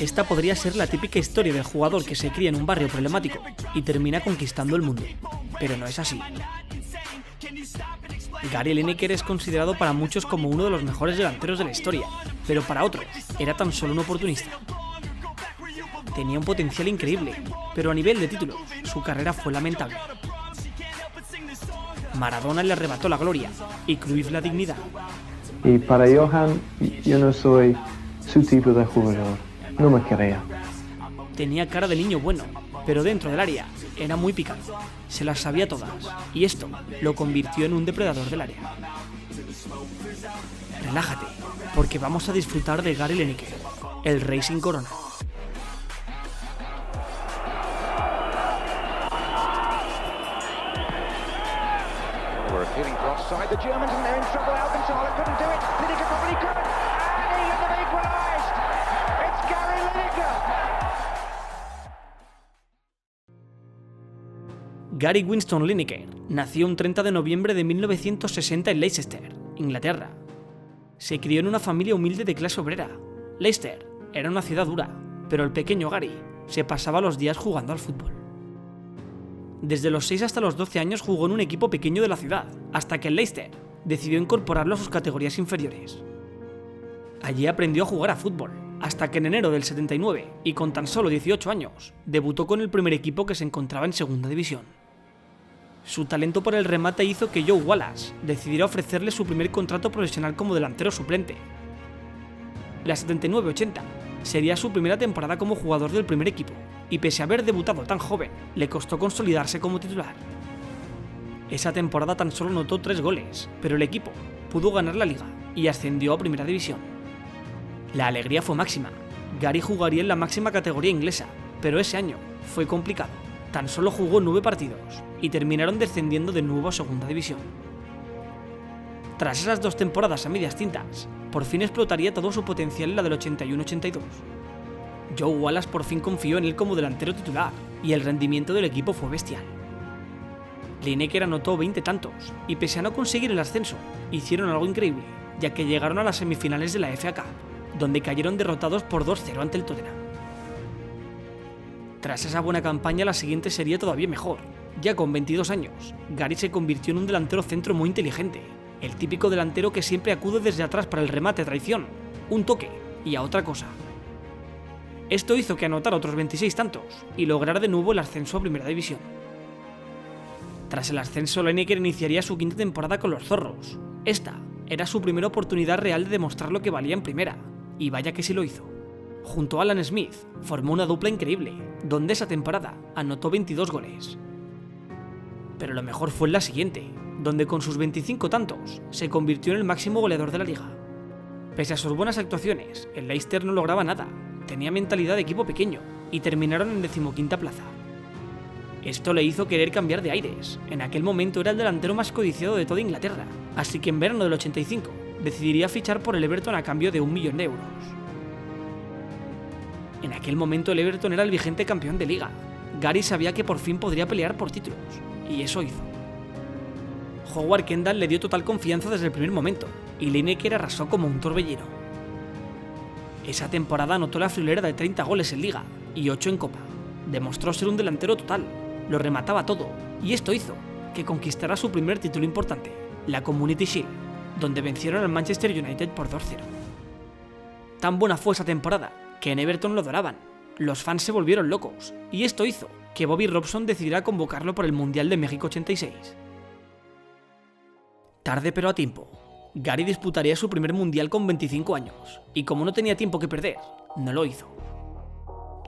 Esta podría ser la típica historia del jugador que se cría en un barrio problemático y termina conquistando el mundo, pero no es así. Gary Lineker es considerado para muchos como uno de los mejores delanteros de la historia, pero para otros era tan solo un oportunista. Tenía un potencial increíble, pero a nivel de títulos, su carrera fue lamentable. Maradona le arrebató la gloria y Cruyff la dignidad. Y para Johan, yo no soy su tipo de jugador, no me quería. Tenía cara de niño bueno, pero dentro del área era muy picado, se las sabía todas, y esto lo convirtió en un depredador del área. Relájate, porque vamos a disfrutar de Gary Lineker, el rey sin corona. Feeling cross-side, the Germans, and they're in trouble. Alcantara couldn't do it. Lineker probably could. And he has equalised. It's Gary Lineker. Gary Winston Lineker nació un 30 de noviembre de 1960 en Leicester, Inglaterra. Se crió en una familia humilde de clase obrera. Leicester era una ciudad dura, pero el pequeño Gary se pasaba los días jugando al fútbol. Desde los 6 hasta los 12 años jugó en un equipo pequeño de la ciudad, hasta que el Leicester decidió incorporarlo a sus categorías inferiores. Allí aprendió a jugar a fútbol, hasta que en enero del 79, y con tan solo 18 años, debutó con el primer equipo que se encontraba en segunda división. Su talento por el remate hizo que Joe Wallace decidiera ofrecerle su primer contrato profesional como delantero suplente. La 79-80 sería su primera temporada como jugador del primer equipo, y pese a haber debutado tan joven, le costó consolidarse como titular. Esa temporada tan solo anotó 3 goles, pero el equipo pudo ganar la liga y ascendió a primera división. La alegría fue máxima. Gary jugaría en la máxima categoría inglesa, pero ese año fue complicado. Tan solo jugó 9 partidos y terminaron descendiendo de nuevo a segunda división. Tras esas 2 temporadas a medias tintas, por fin explotaría todo su potencial en la del 81-82. Joe Wallace por fin confió en él como delantero titular y el rendimiento del equipo fue bestial. Lineker anotó 20 tantos y pese a no conseguir el ascenso, hicieron algo increíble, ya que llegaron a las semifinales de la FA Cup, donde cayeron derrotados por 2-0 ante el Tottenham. Tras esa buena campaña, la siguiente sería todavía mejor. Ya con 22 años, Gary se convirtió en un delantero centro muy inteligente, el típico delantero que siempre acude desde atrás para el remate traición, un toque y a otra cosa. Esto hizo que anotara otros 26 tantos y lograra de nuevo el ascenso a primera división. Tras el ascenso, Lineker iniciaría su 5ª temporada con los Zorros. Esta era su primera oportunidad real de demostrar lo que valía en primera, y vaya que sí lo hizo. Junto a Alan Smith, formó una dupla increíble, donde esa temporada anotó 22 goles. Pero lo mejor fue en la siguiente, donde con sus 25 tantos se convirtió en el máximo goleador de la liga. Pese a sus buenas actuaciones, el Leicester no lograba nada, tenía mentalidad de equipo pequeño y terminaron en 15ª plaza. Esto le hizo querer cambiar de aires. En aquel momento era el delantero más codiciado de toda Inglaterra, así que en verano del 85 decidiría fichar por el Everton a cambio de 1 millón de euros. En aquel momento el Everton era el vigente campeón de liga. Gary sabía que por fin podría pelear por títulos, y eso hizo. Howard Kendall le dio total confianza desde el primer momento, y Lineker arrasó como un torbellino. Esa temporada anotó la friolera de 30 goles en liga y 8 en copa. Demostró ser un delantero total, lo remataba todo, y esto hizo que conquistara su primer título importante, la Community Shield, donde vencieron al Manchester United por 2-0. Tan buena fue esa temporada que en Everton lo adoraban, los fans se volvieron locos, y esto hizo que Bobby Robson decidiera convocarlo por el Mundial de México 86. Tarde pero a tiempo, Gary disputaría su primer mundial con 25 años, y como no tenía tiempo que perder, no lo hizo.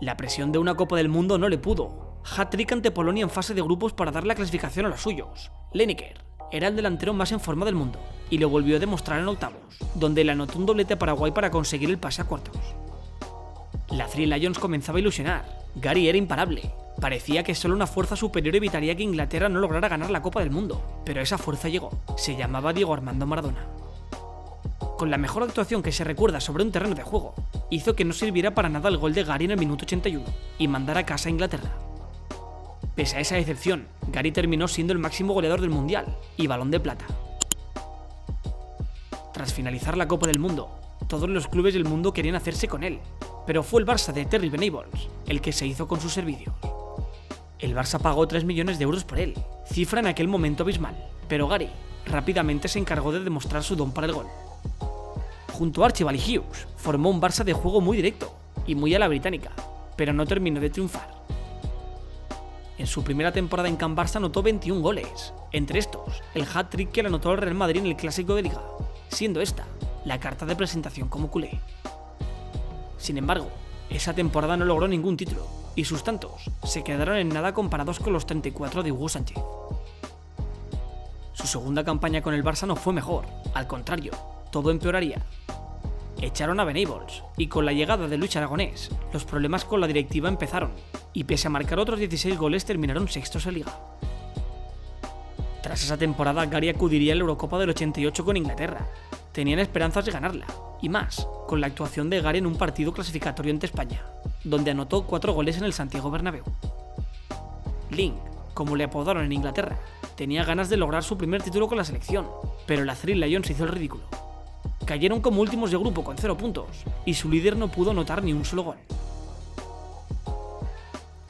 La presión de una Copa del Mundo no le pudo. Hat-trick ante Polonia en fase de grupos para dar la clasificación a los suyos. Lineker era el delantero más en forma del mundo, y lo volvió a demostrar en octavos, donde le anotó un doblete a Paraguay para conseguir el pase a cuartos. La Three Lions comenzaba a ilusionar. Gary era imparable. Parecía que solo una fuerza superior evitaría que Inglaterra no lograra ganar la Copa del Mundo, pero esa fuerza llegó. Se llamaba Diego Armando Maradona. Con la mejor actuación que se recuerda sobre un terreno de juego, hizo que no sirviera para nada el gol de Gary en el minuto 81 y mandara a casa a Inglaterra. Pese a esa decepción, Gary terminó siendo el máximo goleador del Mundial y Balón de Plata. Tras finalizar la Copa del Mundo, todos los clubes del mundo querían hacerse con él. pero fue el Barça de Terry Venables el que se hizo con sus servicios. El Barça pagó 3 millones de euros por él, cifra en aquel momento abismal, pero Gary rápidamente se encargó de demostrar su don para el gol. Junto a Archibald Hughes, formó un Barça de juego muy directo y muy a la británica, pero no terminó de triunfar. En su primera temporada en Can Barça anotó 21 goles, entre estos el hat-trick que le anotó al Real Madrid en el Clásico de Liga, siendo esta la carta de presentación como culé. Sin embargo, esa temporada no logró ningún título y sus tantos se quedaron en nada comparados con los 34 de Hugo Sánchez. Su segunda campaña con el Barça no fue mejor, al contrario, todo empeoraría. Echaron a Venables y con la llegada de Luis Aragonés, los problemas con la directiva empezaron y pese a marcar otros 16 goles terminaron sextos en Liga. Tras esa temporada, Gary acudiría a la Eurocopa del 88 con Inglaterra. Tenían esperanzas de ganarla, y más, con la actuación de Gary en un partido clasificatorio ante España, donde anotó 4 goles en el Santiago Bernabéu. Link, como le apodaron en Inglaterra, tenía ganas de lograr su primer título con la selección, pero la Three Lions hizo el ridículo. Cayeron como últimos de grupo con 0 puntos, y su líder no pudo anotar ni un solo gol.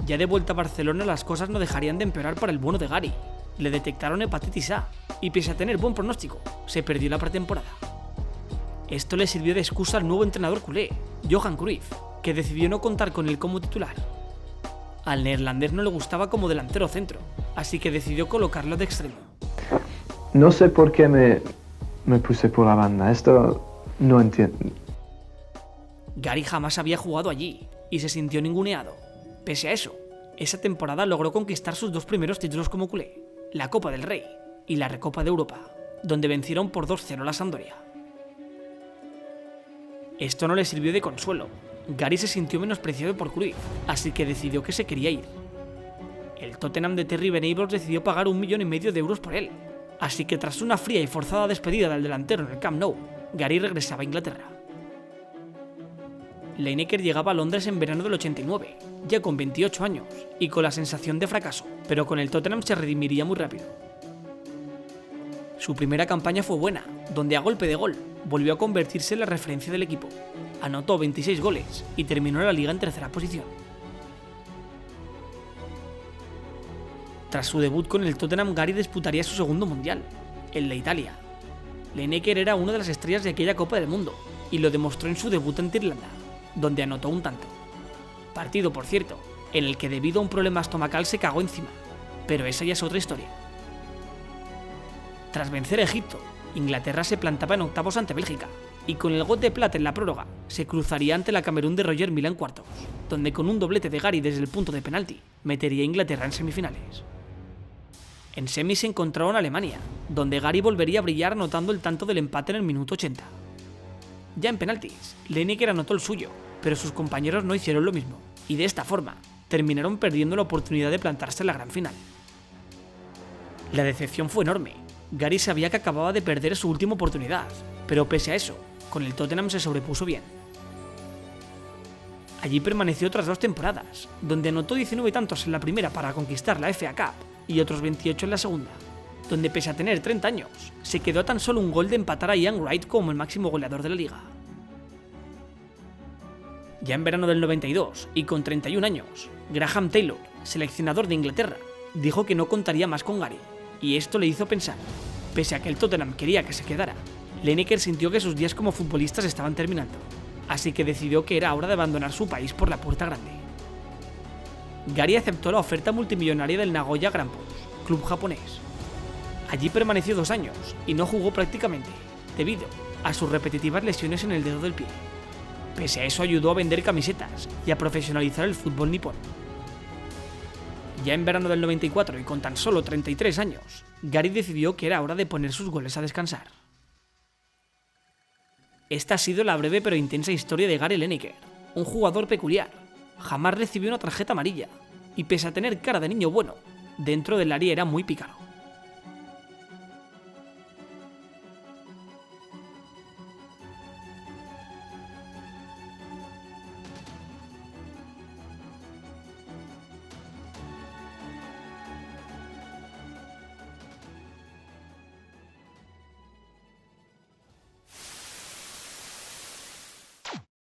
Ya de vuelta a Barcelona las cosas no dejarían de empeorar para el bueno de Gary. Le detectaron hepatitis A, y pese a tener buen pronóstico, se perdió la pretemporada. Esto le sirvió de excusa al nuevo entrenador culé, Johan Cruyff, que decidió no contar con él como titular. Al neerlandés no le gustaba como delantero centro, así que decidió colocarlo de extremo. No sé por qué me puse por la banda, esto no entiendo. Gary jamás había jugado allí y se sintió ninguneado. Pese a eso, esa temporada logró conquistar sus 2 primeros títulos como culé, la Copa del Rey y la Recopa de Europa, donde vencieron por 2-0 a la Sampdoria. Esto no le sirvió de consuelo. Gary se sintió menospreciado por Cruyff, así que decidió que se quería ir. El Tottenham de Terry Venables decidió pagar 1,5 millones de euros por él, así que tras una fría y forzada despedida del delantero en el Camp Nou, Gary regresaba a Inglaterra. Lineker llegaba a Londres en verano del 89, ya con 28 años y con la sensación de fracaso, pero con el Tottenham se redimiría muy rápido. Su primera campaña fue buena, donde a golpe de gol volvió a convertirse en la referencia del equipo. Anotó 26 goles y terminó la liga en tercera posición. Tras su debut con el Tottenham, Gary disputaría su segundo mundial, el de Italia. Lineker era una de las estrellas de aquella Copa del Mundo y lo demostró en su debut ante Irlanda, donde anotó un tanto. Partido, por cierto, en el que debido a un problema estomacal se cagó encima, pero esa ya es otra historia. Tras vencer a Egipto, Inglaterra se plantaba en octavos ante Bélgica, y con el gol de plata en la prórroga, se cruzaría ante la Camerún de Roger Milla en cuartos, donde con un doblete de Gary desde el punto de penalti, metería a Inglaterra en semifinales. En semis se encontraron a Alemania, donde Gary volvería a brillar anotando el tanto del empate en el minuto 80. Ya en penaltis, Lineker anotó el suyo, pero sus compañeros no hicieron lo mismo, y de esta forma, terminaron perdiendo la oportunidad de plantarse en la gran final. La decepción fue enorme. Gary sabía que acababa de perder su última oportunidad, pero pese a eso, con el Tottenham se sobrepuso bien. Allí permaneció otras 2 temporadas, donde anotó 19 tantos en la primera para conquistar la FA Cup y otros 28 en la segunda, donde pese a tener 30 años, se quedó a tan solo un gol de empatar a Ian Wright como el máximo goleador de la liga. Ya en verano del 92, y con 31 años, Graham Taylor, seleccionador de Inglaterra, dijo que no contaría más con Gary, y esto le hizo pensar. Pese a que el Tottenham quería que se quedara, Lineker sintió que sus días como futbolista se estaban terminando, así que decidió que era hora de abandonar su país por la puerta grande. Gary aceptó la oferta multimillonaria del Nagoya Grampus, club japonés. Allí permaneció 2 años y no jugó prácticamente, debido a sus repetitivas lesiones en el dedo del pie. Pese a eso ayudó a vender camisetas y a profesionalizar el fútbol nipón. Ya en verano del 94 y con tan solo 33 años, Gary decidió que era hora de poner sus goles a descansar. Esta ha sido la breve pero intensa historia de Gary Lineker, un jugador peculiar. Jamás recibió una tarjeta amarilla y pese a tener cara de niño bueno, dentro del área era muy pícaro.